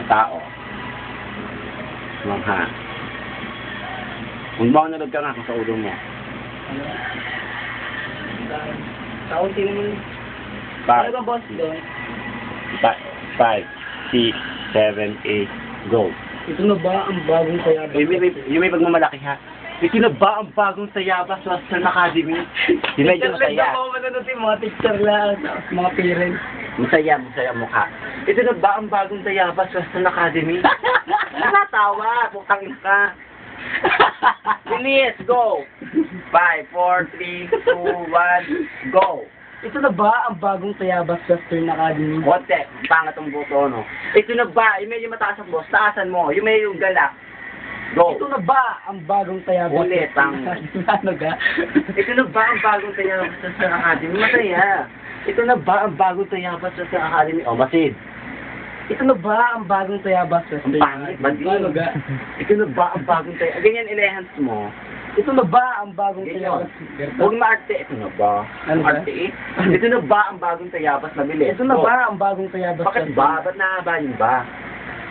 tao. Mangha. Kung baka nalog ka nga sa ulo mo. Kaunti naman. Five. Ano ka boss doon? 5, 6, 7, 8, go. Ito na ba ang bagong sayabas? Yung may pagmamalaki ha. Ito na ba ang bagong sayabas Western Academy? Yung medyo masaya. Ako manonood yung mga teacher lang, mga parents. Masaya mukha. Ito na ba ang bagong sayabas Western Academy? Natawa, bukang ka. Bilis, go! 5, 4, 3, 2, 1, go! Ito na ba ang bagong sayabas Western Academy? Konti, pangat ang buto, no? Ito na ba, yung medyo mataas ang boss, taasan mo, yung may yung galak. Go! Ito na ba ang bagong sayabas Ulit, Western Academy? Ano ga? Ito na ba ang bagong sayabas Western Academy? Masaya. Ito na ba ang bagong sayabas Western Academy? Oh, masid. Ito na ba ang bagong sayabas Ang Western pangit, Academy? Ano ga? Ito na ba ang bagong sayabas? Ganyan inehans mo. Ito na ba ang bagong Ganyan. sayabas? Huwag maarte. Ito na ba? Ano ba? Arte eh. Ito na ba ang bagong sayabas na bilis? Ito na Oh. ba ang bagong sayabas? Bakit ba? Ba't nahaba yung ba?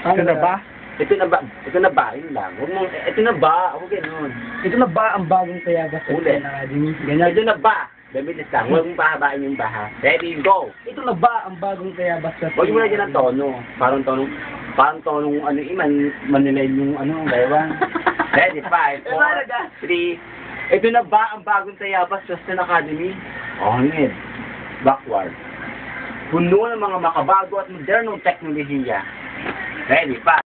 Ano Ito na ga? ba? Ito na ba? Ito na ba? Yun lang. Huwag mo, ito na ba? Ako ganun. Ito na ba ang bagong sayabas Ulit. Western Academy? Ganyan. Ito na ba? Dabilis lang. Huwag mong pahabain yung baha. Ready, go! Ito na ba ang bagong sayabas Western Huwag mo na dyan ang tono. Parang tonong ano Manilay yung ano, gaywan. Ready, 5, 4, 3. Ito na ba ang bagong sayabas Western Academy? Oh, hindi. Backward. Puno ng mga makabago at modernong teknolohiya. Ready, 5.